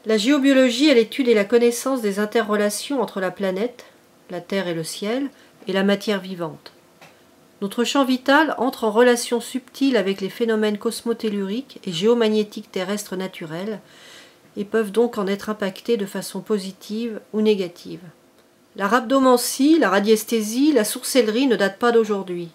La géobiologie est l'étude et la connaissance des interrelations entre la planète, la Terre et le ciel, et la matière vivante. Notre champ vital entre en relation subtile avec les phénomènes cosmotelluriques et géomagnétiques terrestres naturels et peuvent donc en être impactés de façon positive ou négative. La rhabdomancie, la radiesthésie, la sorcellerie ne datent pas d'aujourd'hui.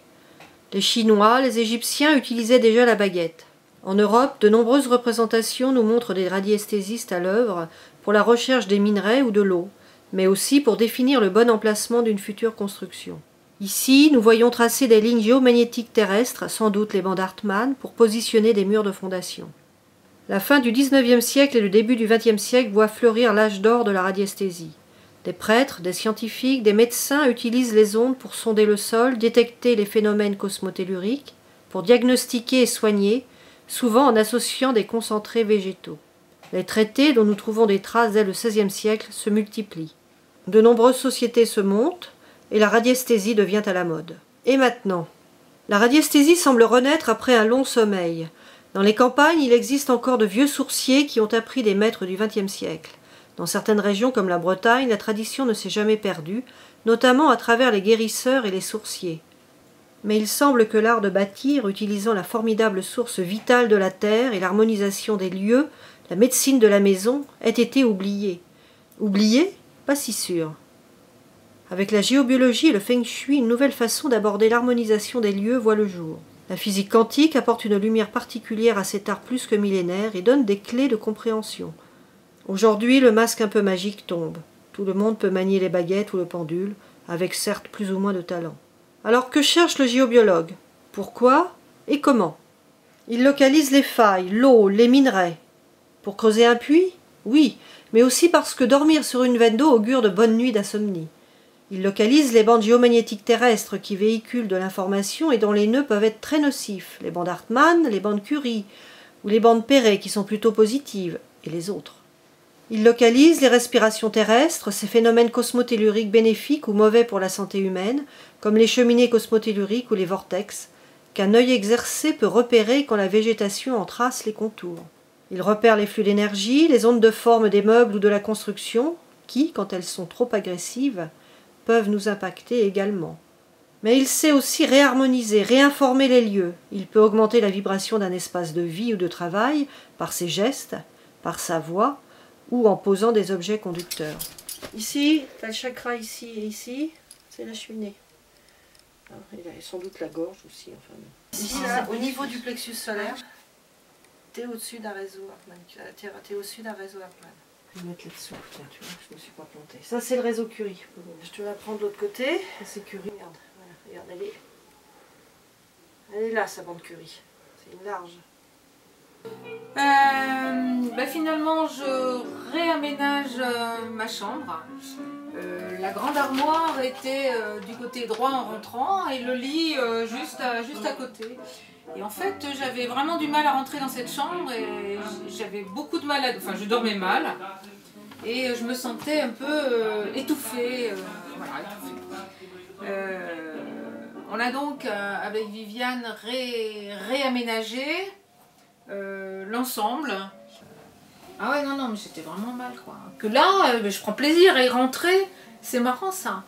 Les Chinois, les Égyptiens utilisaient déjà la baguette. En Europe, de nombreuses représentations nous montrent des radiesthésistes à l'œuvre pour la recherche des minerais ou de l'eau, mais aussi pour définir le bon emplacement d'une future construction. Ici, nous voyons tracer des lignes géomagnétiques terrestres, sans doute les bandes Hartmann, pour positionner des murs de fondation. La fin du XIXe siècle et le début du XXe siècle voient fleurir l'âge d'or de la radiesthésie. Des prêtres, des scientifiques, des médecins utilisent les ondes pour sonder le sol, détecter les phénomènes cosmotelluriques, pour diagnostiquer et soigner, souvent en associant des concentrés végétaux. Les traités, dont nous trouvons des traces dès le XVIe siècle, se multiplient. De nombreuses sociétés se montent, et la radiesthésie devient à la mode. Et maintenant ? La radiesthésie semble renaître après un long sommeil. Dans les campagnes, il existe encore de vieux sourciers qui ont appris des maîtres du XXe siècle. Dans certaines régions comme la Bretagne, la tradition ne s'est jamais perdue, notamment à travers les guérisseurs et les sourciers. Mais il semble que l'art de bâtir, utilisant la formidable source vitale de la terre et l'harmonisation des lieux, la médecine de la maison, ait été oublié. Oublié ? Pas si sûr. Avec la géobiologie et le feng shui, une nouvelle façon d'aborder l'harmonisation des lieux voit le jour. La physique quantique apporte une lumière particulière à cet art plus que millénaire et donne des clés de compréhension. Aujourd'hui, le masque un peu magique tombe. Tout le monde peut manier les baguettes ou le pendule, avec certes plus ou moins de talent. Alors que cherche le géobiologue? Pourquoi et comment? Il localise les failles, l'eau, les minerais. Pour creuser un puits? Oui, mais aussi parce que dormir sur une veine d'eau augure de bonnes nuits d'insomnie. Il localise les bandes géomagnétiques terrestres qui véhiculent de l'information et dont les nœuds peuvent être très nocifs, les bandes Hartmann, les bandes Curie, ou les bandes Perret qui sont plutôt positives, et les autres. Il localise les respirations terrestres, ces phénomènes cosmotelluriques bénéfiques ou mauvais pour la santé humaine, comme les cheminées cosmotelluriques ou les vortex, qu'un œil exercé peut repérer quand la végétation en trace les contours. Il repère les flux d'énergie, les ondes de forme des meubles ou de la construction, qui, quand elles sont trop agressives, peuvent nous impacter également. Mais il sait aussi réharmoniser, réinformer les lieux. Il peut augmenter la vibration d'un espace de vie ou de travail par ses gestes, par sa voix, ou en posant des objets conducteurs. Ici, tu as le chakra ici et ici, c'est la cheminée. Il y a sans doute la gorge aussi. Enfin. Ici, là, au niveau du plexus solaire, tu es au-dessus d'un réseau Hartmann. Tu es au-dessus d'un réseau Hartmann. Je vais mettre là-dessous, tiens, tu vois, je ne me suis pas plantée. Ça, c'est le réseau Curie. Je te la prends de l'autre côté. C'est Curie, regarde. Voilà, regarde, elle est là, sa bande Curie. C'est une large. Finalement, je réaménage ma chambre. La grande armoire était du côté droit en rentrant et le lit juste à côté. Et en fait, j'avais vraiment du mal à rentrer dans cette chambre et j'avais beaucoup de mal enfin, je dormais mal et je me sentais un peu étouffée. Voilà, étouffée. On a donc, avec Viviane, réaménagé l'ensemble. Ah ouais, non, mais j'étais vraiment mal, quoi. Que là, je prends plaisir à y rentrer. C'est marrant, ça.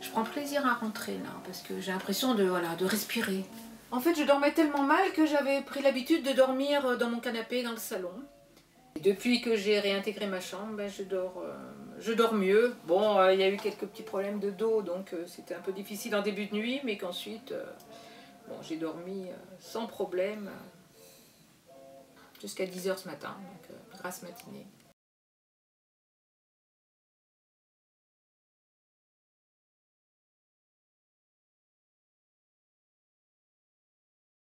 Je prends plaisir à rentrer, là, parce que j'ai l'impression de respirer. En fait, je dormais tellement mal que j'avais pris l'habitude de dormir dans mon canapé dans le salon. Et depuis que j'ai réintégré ma chambre, je dors mieux. Bon, il y a eu quelques petits problèmes de dos, donc c'était un peu difficile en début de nuit, mais qu'ensuite, j'ai dormi sans problème jusqu'à 10 h ce matin, donc grasse matinée.